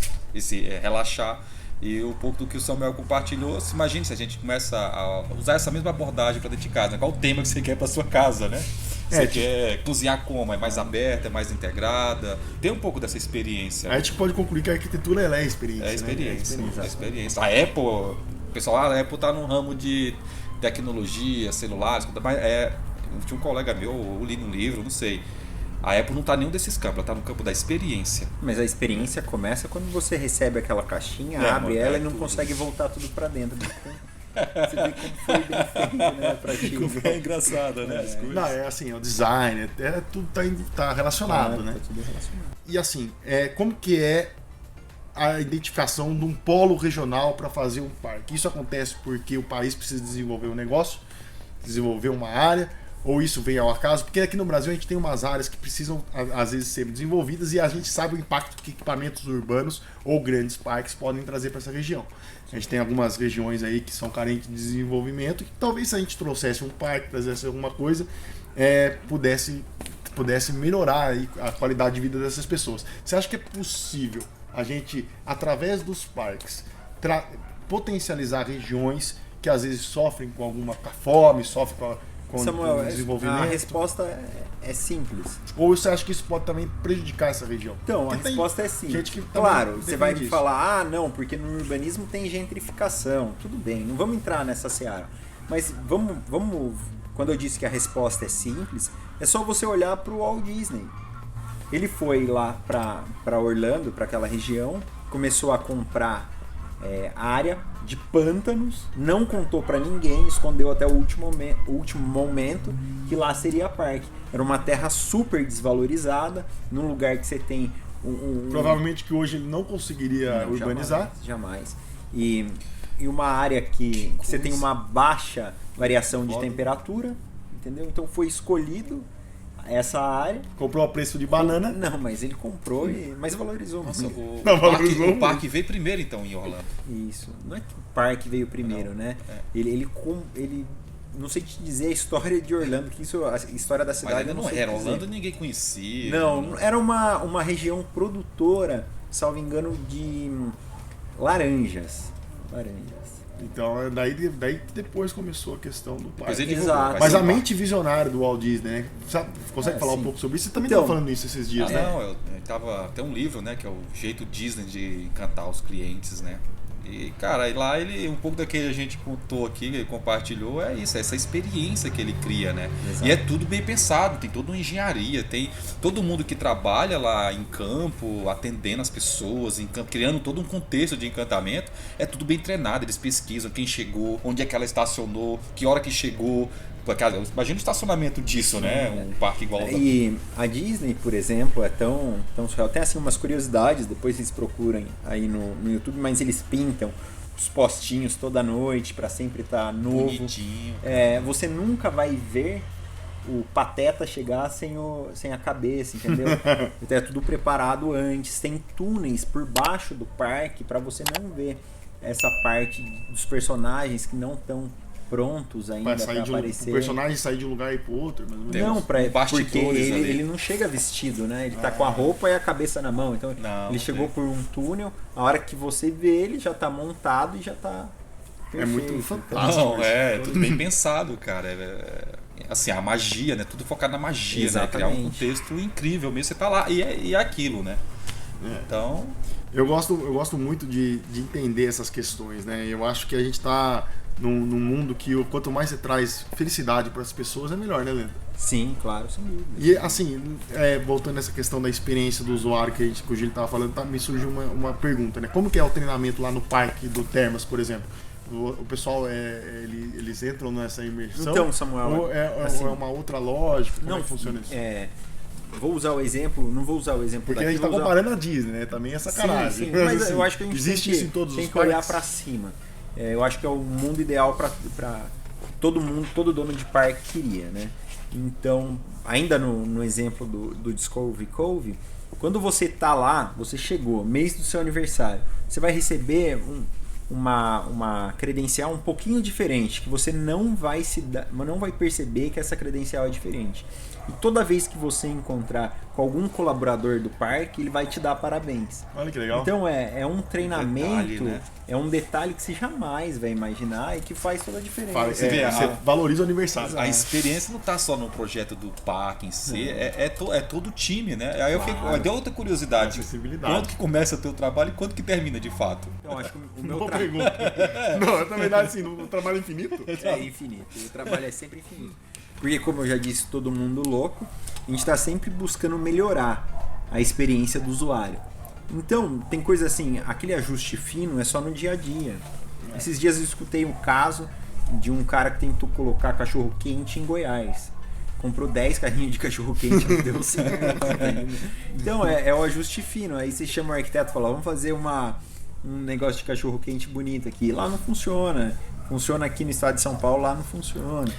relaxar? E um pouco do que o Samuel compartilhou, imagine se a gente começa a usar essa mesma abordagem para dentro de casa, né? Qual o tema que você quer para sua casa, né? Você quer cozinhar como? É mais aberta, é mais integrada? Tem um pouco dessa experiência. A gente pode concluir que a arquitetura é experiência. É experiência, né? É experiência. A Apple, o pessoal, a Apple está no ramo de tecnologia, celulares, mas tinha um colega meu, eu li num livro, não sei. A Apple não está em nenhum desses campos, ela está no campo da experiência. Mas a experiência começa quando você recebe aquela caixinha, abre ela e não consegue voltar tudo para dentro. Você vê como foi bem feito, né? Pra ti. É engraçado, né? Não, é assim, o design, tudo tá relacionado, né? Tá tudo relacionado. E assim, como que é a identificação de um polo regional para fazer um parque? Isso acontece porque o país precisa desenvolver um negócio, desenvolver uma área, ou isso vem ao acaso? Porque aqui no Brasil a gente tem umas áreas que precisam, às vezes, ser desenvolvidas e a gente sabe o impacto que equipamentos urbanos ou grandes parques podem trazer para essa região. A gente tem algumas regiões aí que são carentes de desenvolvimento, que talvez se a gente trouxesse um parque, trazesse alguma coisa, pudesse melhorar aí a qualidade de vida dessas pessoas. Você acha que é possível a gente, através dos parques, potencializar regiões que às vezes sofrem com alguma fome, sofrem com Samuel, desenvolvimento? A resposta é simples. Ou você acha que isso pode também prejudicar essa região? Então, a resposta é sim. Claro, você vai me falar, não, porque no urbanismo tem gentrificação. Tudo bem, não vamos entrar nessa seara. Mas vamos, quando eu disse que a resposta é simples, é só você olhar para o Walt Disney. Ele foi lá para Orlando, para aquela região, começou a comprar área de pântanos, não contou para ninguém, escondeu até o último momento que lá seria parque. Era uma terra super desvalorizada, num lugar que você tem provavelmente que hoje ele não conseguiria urbanizar. Jamais. E uma área que você tem uma baixa variação de temperatura, entendeu? Então foi escolhido essa área. Comprou a preço de banana? Não, mas ele comprou mas valorizou muito. O parque veio primeiro então em Orlando. Isso. Não é que o parque veio primeiro, né? Ele não sei te dizer a história de Orlando, que isso, a história da cidade. Mas ainda eu não sei era. dizer. Orlando ninguém conhecia. Não, era uma região produtora, salvo engano, de laranjas. Então, daí depois começou a questão do Depois parque. ele Exato. divulgou, Mas ser a um mente visionária do Walt Disney, né? Consegue falar sim. um pouco sobre isso? Você também Então, estava falando isso esses dias, né? Não, eu tava até um livro, né, que é o jeito Disney de encantar os clientes, né? E, cara, e lá um pouco daquele a gente contou aqui, ele compartilhou, é isso, essa experiência que ele cria, né? Exato. E é tudo bem pensado, tem toda uma engenharia, tem todo mundo que trabalha lá em campo, atendendo as pessoas, criando todo um contexto de encantamento, é tudo bem treinado, eles pesquisam quem chegou, onde é que ela estacionou, que hora que chegou. Imagina o estacionamento disso, né? Um parque igual ao da... E a Disney, por exemplo, é tão surreal. Tem assim umas curiosidades, depois vocês procurem aí no YouTube, mas eles pintam os postinhos toda noite para sempre estar novo. Bonitinho. Você nunca vai ver o Pateta chegar sem a cabeça, entendeu? Então é tudo preparado antes. Tem túneis por baixo do parque para você não ver essa parte dos personagens que não estão prontos ainda para aparecer. O personagem sair de um lugar e ir pro outro. Mas Não, porque bastidores ali. ele não chega vestido, né? Ele tá com a roupa e a cabeça na mão. Então Não, ele chegou por um túnel, a hora que você vê ele já tá montado e já tá perfeito. muito fantástico. Não, tudo bem pensado, cara. Assim, a magia, né? Tudo focado na magia, Exatamente. né? Criar um contexto incrível mesmo. Você tá lá e é aquilo, né? Então... Eu gosto muito de entender essas questões, né? Eu acho que a gente tá num mundo que quanto mais você traz felicidade para as pessoas, é melhor, né, Leandro? Sim, claro, sem dúvida. E assim, voltando nessa questão da experiência do usuário que o Gil estava falando, me surgiu uma pergunta, né? Como que é o treinamento lá no parque do Termas, por exemplo? O pessoal, eles entram nessa imersão? Então, Samuel, ou é uma outra lógica? Como é que funciona isso? Vou usar o exemplo, não vou usar o exemplo Porque daqui, a gente tá vou usar- comparando a Disney, né? Também é sacanagem. Sim, mas eu acho que a gente existe tem isso em todos tem os que olhar parques? para cima. Eu acho que é o mundo ideal para todo mundo, todo dono de parque queria, né? Então, ainda no exemplo do Discovery Cove, quando você tá lá, você chegou, mês do seu aniversário, você vai receber uma credencial um pouquinho diferente, que você não vai perceber que essa credencial é diferente. E toda vez que você encontrar com algum colaborador do parque, ele vai te dar parabéns. Olha que legal. Então é um treinamento, detalhe, né? é um detalhe que você jamais vai imaginar e que faz toda a diferença. Você valoriza o aniversário. A experiência não tá só no projeto do parque em si, é todo o time, né? Aí deu outra curiosidade. Acessibilidade. Quanto que começa o teu trabalho e quanto que termina de fato? Então acho que o meu Boa trabalho pergunta. Não, na verdade, assim, no trabalho infinito. é infinito. O trabalho é sempre infinito. Porque, como eu já disse, todo mundo louco, a gente está sempre buscando melhorar a experiência do usuário. Então, tem coisa assim, aquele ajuste fino é só no dia a dia. Esses dias eu escutei um caso de um cara que tentou colocar cachorro quente em Goiás. Comprou 10 carrinhos de cachorro quente, não deu certo. Então, é o ajuste fino. Aí você chama o arquiteto e fala, vamos fazer um negócio de cachorro quente bonito aqui. Lá não funciona. Funciona aqui no estado de São Paulo, lá não funciona.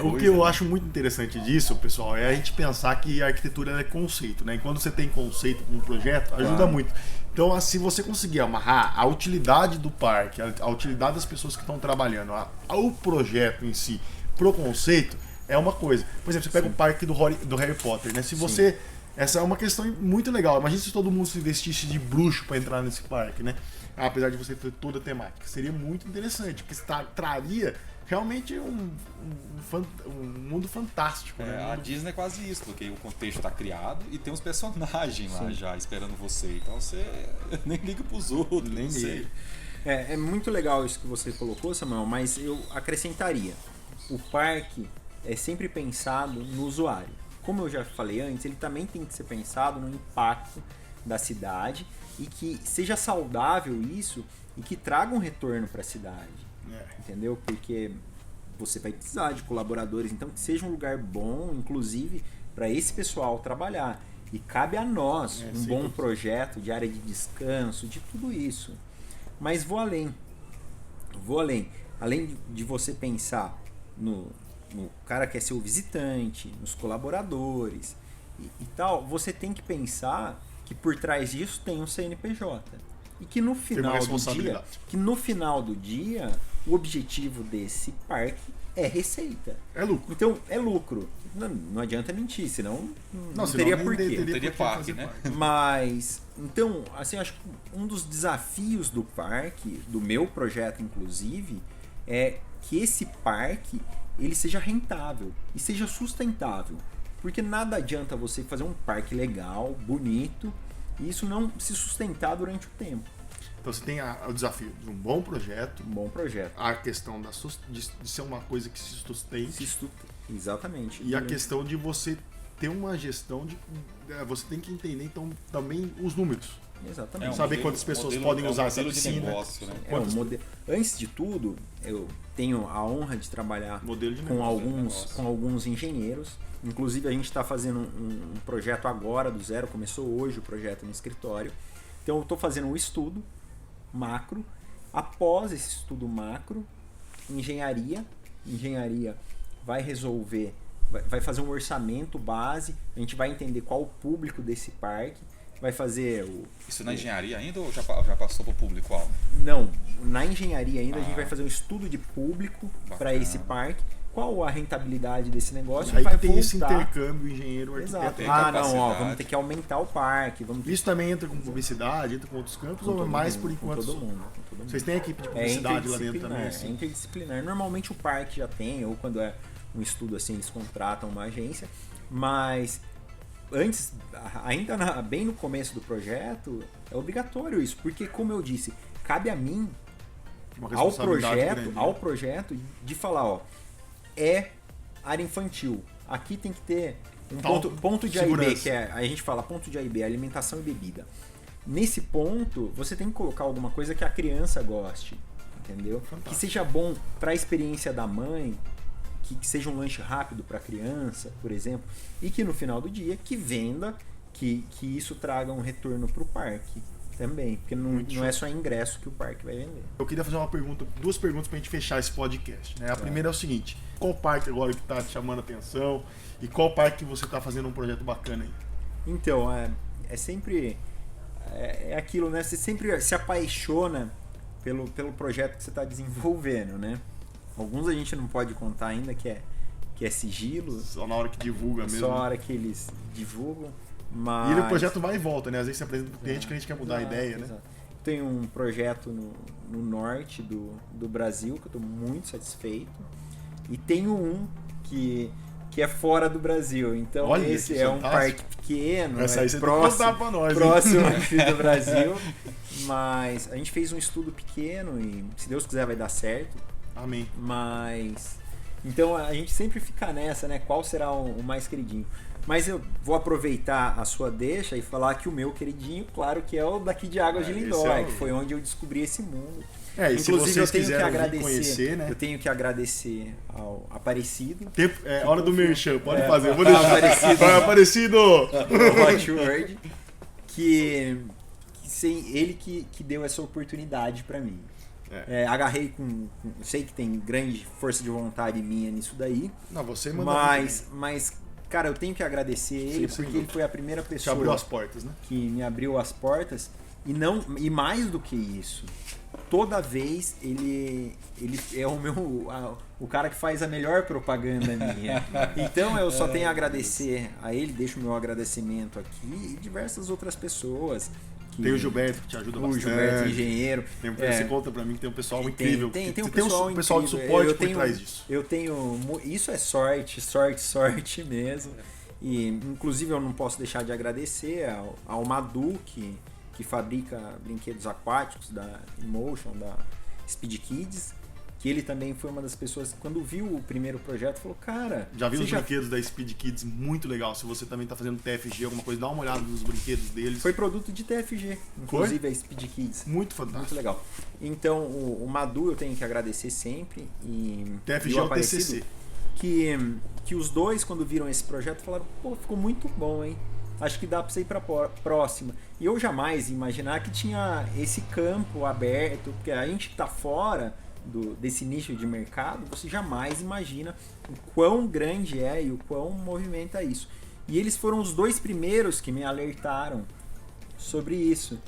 O que eu acho muito interessante disso, pessoal, é a gente pensar que a arquitetura é conceito, né? E quando você tem conceito com um projeto, ajuda muito. Então, se você conseguir amarrar a utilidade do parque, a utilidade das pessoas que estão trabalhando, ao projeto em si, pro conceito, é uma coisa. Por exemplo, você pega o parque do Harry Potter, né? Se você... Essa é uma questão muito legal. Imagina se todo mundo se vestisse de bruxo para entrar nesse parque, né? Apesar de você ter toda a temática. Seria muito interessante, porque traria realmente um mundo fantástico, né? A Disney é quase isso, porque o contexto está criado e tem uns personagens lá já esperando você. Então você nem liga pros outros, nem sei. É muito legal isso que você colocou, Samuel, mas eu acrescentaria. O parque é sempre pensado no usuário. Como eu já falei antes, ele também tem que ser pensado no impacto da cidade e que seja saudável isso e que traga um retorno para a cidade. Entendeu? Porque você vai precisar de colaboradores, então que seja um lugar bom, inclusive, para esse pessoal trabalhar. E cabe a nós um bom projeto de área de descanso, de tudo isso. Mas vou além. Além de você pensar no cara que é seu visitante, nos colaboradores e tal, você tem que pensar que por trás disso tem um CNPJ. E que no final do dia, o objetivo desse parque é receita. É lucro. Então, é lucro. Não adianta mentir, senão não senão teria nem porquê. Teria por que parque, fazer né? parque. Mas, então, assim, acho que um dos desafios do parque, do meu projeto inclusive, é que esse parque ele seja rentável e seja sustentável. Porque nada adianta você fazer um parque legal, bonito, e isso não se sustentar durante o tempo. Então você tem o desafio de um bom projeto, Um bom projeto. a questão de ser uma coisa que se sustente Exatamente. e a questão de você ter uma gestão de... Você tem que entender, então, também os números. Exatamente. Saber quantas pessoas podem usar essa modelo de piscina. negócio, né? Antes de tudo, eu tenho a honra de trabalhar Modelo de com negócio. alguns engenheiros. Inclusive, a gente está fazendo um projeto agora do zero. Começou hoje o projeto no escritório. Então, eu estou fazendo um estudo macro. Após esse estudo macro, engenharia vai resolver, vai fazer um orçamento base. A gente vai entender qual o público desse parque. Vai fazer Isso na engenharia ainda ou já passou para o público-alvo? Não, na engenharia ainda a gente vai fazer um estudo de público para esse parque. Qual a rentabilidade desse negócio? Aí vai que tem esse voltar. intercâmbio engenheiro-arquiteto. Exato. tem Não, capacidade. vamos ter que aumentar o parque. Isso também entra com publicidade, entra com outros campos, ou é mais por enquanto? Com todo mundo. Com todo mundo. Vocês têm equipe de É publicidade lá dentro interdisciplinar, também? é Assim? interdisciplinar. Normalmente o parque já tem, ou quando é um estudo assim, eles contratam uma agência, mas antes, ainda bem no começo do projeto, é obrigatório isso, porque como eu disse, cabe a mim, Uma ao responsabilidade grande, né? projeto, de falar, ó, é área infantil, aqui tem que ter um Tal ponto de A e B, segurança. que é, a gente fala ponto de A e B, alimentação e bebida. Nesse ponto, você tem que colocar alguma coisa que a criança goste, entendeu? Fantástico. Que seja bom para a experiência da mãe, que seja um lanche rápido para a criança, por exemplo, e que no final do dia que venda, que isso traga um retorno para o parque também, porque não é só ingresso que o parque vai vender. Eu queria fazer duas perguntas pra gente fechar esse podcast. Né? A primeira é o seguinte: qual parque agora que tá te chamando a atenção e qual parque que você tá fazendo um projeto bacana aí? Então, é sempre é aquilo, né? Você sempre se apaixona pelo projeto que você está desenvolvendo, né? Alguns a gente não pode contar ainda, que é sigilo, Só na hora que divulga mesmo. só a hora que eles divulgam, mas... E o projeto vai e volta, né? Às vezes você apresenta pro cliente que a gente quer mudar a ideia, né? Exato. Tem um projeto no norte do Brasil que eu estou muito satisfeito, e tenho um que é fora do Brasil. Então Olha, esse que é um fantástico. parque pequeno, Essa aí você tem que próximo, contar pra nós, hein? próximo aqui do Brasil, mas a gente fez um estudo pequeno e se Deus quiser vai dar certo. Amém. Mas então a gente sempre fica nessa, né? Qual será o mais queridinho? Mas eu vou aproveitar a sua deixa e falar que o meu queridinho, claro que é o daqui de Águas de esse Lindóia, é o- que foi onde eu descobri esse mundo. É, e se Inclusive vocês eu tenho que quiserem vir agradecer, conhecer, né? eu tenho que agradecer ao Aparecido, É hora do merchan, pode É, fazer, eu vou deixar. Aparecido. Vai, Aparecido! o Hot Word, que ele que deu essa oportunidade pra mim. Agarrei com sei que tem grande força de vontade minha nisso daí, Não, você mandou. mas cara, eu tenho que agradecer ele sem porque ele dúvida. foi a primeira Te pessoa abriu as portas, né? que me abriu as portas e mais do que isso, toda vez ele é o cara que faz a melhor propaganda minha. Então eu só tenho a agradecer a ele, deixo o meu agradecimento aqui e diversas outras pessoas. Tem o Gilberto que te ajuda bastante. O Gilberto, engenheiro. Você conta pra mim que tem um pessoal incrível. Tem Você um pessoal um pessoal de incrível. suporte Eu por tenho- trás disso. Eu tenho. Isso é sorte mesmo. E inclusive eu não posso deixar de agradecer ao Madu, que fabrica brinquedos aquáticos da Emotion, da Speed Kids, que ele também foi uma das pessoas que quando viu o primeiro projeto falou, cara, Já vi você os brinquedos da Speed Kids, muito legal. Se você também tá fazendo TFG, alguma coisa, dá uma olhada nos brinquedos deles. Foi produto de TFG, inclusive a Speed Kids. Muito fantástico. Muito legal. Então, o Madu eu tenho que agradecer sempre. E TFG e é o Aparecido, TCC. Que os dois, quando viram esse projeto, falaram, pô, ficou muito bom, hein? Acho que dá pra você ir pra próxima. E eu jamais ia imaginar que tinha esse campo aberto, porque a gente que tá fora desse nicho de mercado, você jamais imagina o quão grande é e o quão movimenta isso. E eles foram os dois primeiros que me alertaram sobre isso.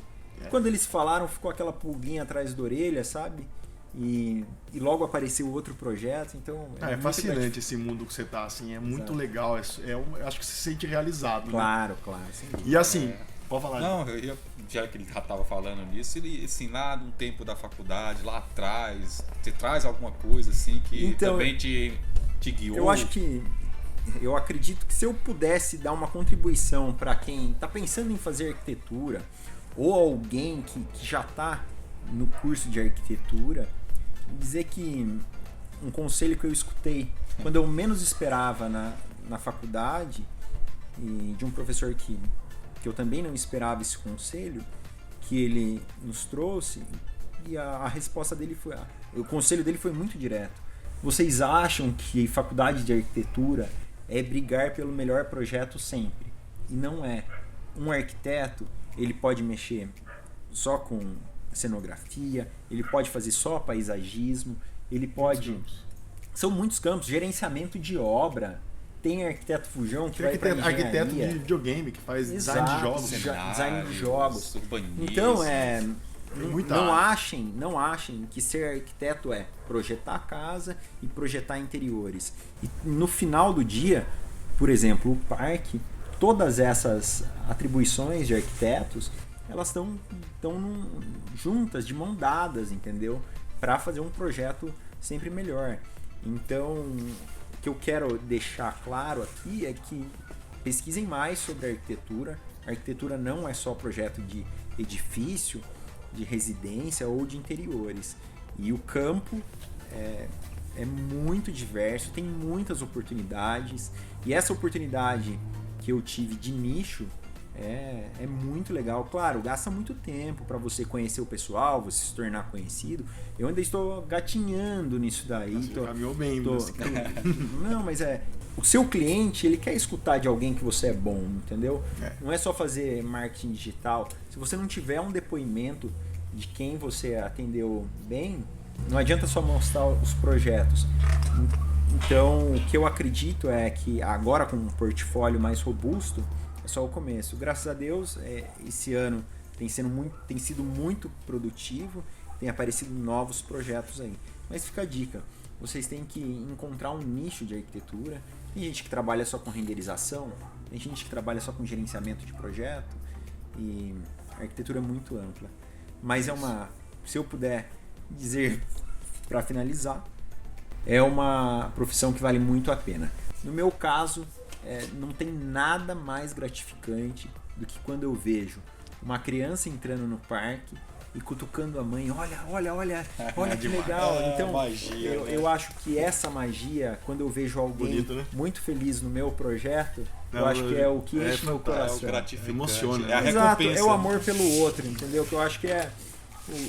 Quando eles falaram, ficou aquela pulguinha atrás da orelha, sabe? e logo apareceu outro projeto, então... É fascinante esse mundo que você tá, assim, é muito legal, acho que você se sente realizado. Claro, né? claro. E assim, pode falar. Não, já que ele já estava falando nisso, ele, assim, lá no tempo da faculdade, lá atrás, você traz alguma coisa assim que então, também te guiou? Eu acredito que se eu pudesse dar uma contribuição para quem está pensando em fazer arquitetura ou alguém que já está no curso de arquitetura, dizer que um conselho que eu escutei quando eu menos esperava na faculdade, e de um professor que eu também não esperava esse conselho, que ele nos trouxe, e a resposta dele foi... O conselho dele foi muito direto. Vocês acham que faculdade de arquitetura é brigar pelo melhor projeto sempre? E não é. Um arquiteto, ele pode mexer só com cenografia, ele pode fazer só paisagismo, ele pode... São muitos campos. Gerenciamento de obra. Tem arquiteto fujão que vai para engenharia. Arquiteto de videogame que faz design de jogos. Design de jogos. Urbanismo. Então, não achem que ser arquiteto é projetar a casa e projetar interiores. E no final do dia, por exemplo, o parque, todas essas atribuições de arquitetos, elas estão juntas, de mão dadas, entendeu? Para fazer um projeto sempre melhor. Então, o que eu quero deixar claro aqui é que pesquisem mais sobre a arquitetura. A arquitetura não é só projeto de edifício, de residência ou de interiores. E o campo é muito diverso, tem muitas oportunidades. E essa oportunidade que eu tive de nicho é muito legal. Claro, gasta muito tempo para você conhecer o pessoal, você se tornar conhecido. Eu ainda estou gatinhando nisso daí. Você caminhou bem. Não, mas o seu cliente, ele quer escutar de alguém que você é bom, entendeu? Não é só fazer marketing digital. Se você não tiver um depoimento de quem você atendeu bem, não adianta só mostrar os projetos. Então, o que eu acredito é que agora com um portfólio mais robusto, é só o começo. Graças a Deus, esse ano tem sido muito produtivo, tem aparecido novos projetos aí. Mas fica a dica, vocês têm que encontrar um nicho de arquitetura. Tem gente que trabalha só com renderização, tem gente que trabalha só com gerenciamento de projeto, e a arquitetura é muito ampla. Mas se eu puder dizer para finalizar, é uma profissão que vale muito a pena. No meu caso, não tem nada mais gratificante do que quando eu vejo uma criança entrando no parque e cutucando a mãe, olha que legal. Então, magia, eu acho que essa magia, quando eu vejo alguém bonito, né? muito feliz no meu projeto, eu acho que é o que enche meu coração. É o gratificante. Emociona. É a Exato, recompensa. é o amor pelo outro, entendeu? Que eu acho que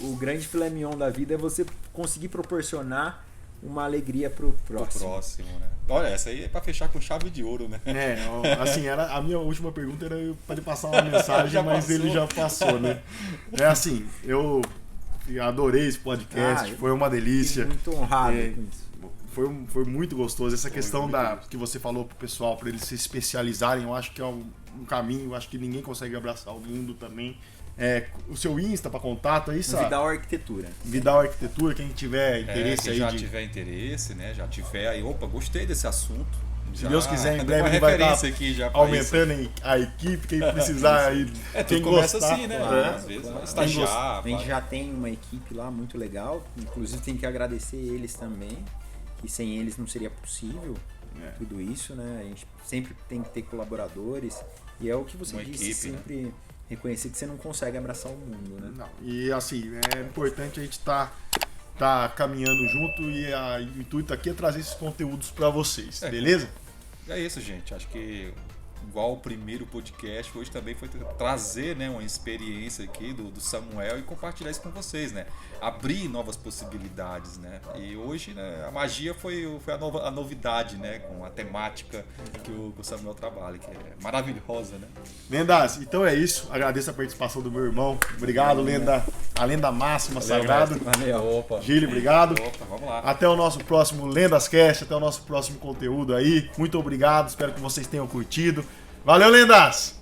o grande filé mignon da vida é você conseguir proporcionar uma alegria pro próximo. Né? Olha, essa aí é pra fechar com chave de ouro, né? Assim, a minha última pergunta era para ele passar uma mensagem, mas ele já passou, né? Assim, eu adorei esse podcast, foi uma delícia. Muito honrado com isso. Foi muito gostoso. Essa questão que você falou pro pessoal, para eles se especializarem, eu acho que é um caminho, eu acho que ninguém consegue abraçar o mundo também. O seu Insta para contato aí, sabe? Vidal Arquitetura. Vidal Arquitetura, quem tiver interesse quem aí. já tiver interesse, né? Já tiver aí, gostei desse assunto. Se Deus quiser, em breve ele vai estar aumentando a equipe, quem precisar aí. Quem começa gostar, assim, né? Às vezes vai A estagiar. gente já tem uma equipe lá muito legal, inclusive tem que agradecer eles também, que sem eles não seria possível tudo isso, né? A gente sempre tem que ter colaboradores, e é o que você disse, equipe, sempre... Né? Reconhecer que você não consegue abraçar o mundo, né? Não. E assim, é importante a gente tá caminhando junto, e o intuito aqui é trazer esses conteúdos para vocês, beleza? É isso, gente. Acho que igual o primeiro podcast, hoje também foi trazer, né, uma experiência aqui do Samuel e compartilhar isso com vocês, né? Abrir novas possibilidades, né? E hoje, né, a magia foi a novidade, né? Com a temática que o Samuel trabalha, que é maravilhosa, né? Lendas, então é isso. Agradeço a participação do meu irmão. Obrigado, Lenda. A lenda máxima, sagrado. Valeu. Opa. Gílio, obrigado. Opa, vamos lá. Até o nosso próximo LendasCast, até o nosso próximo conteúdo aí. Muito obrigado, espero que vocês tenham curtido. Valeu, Lendas!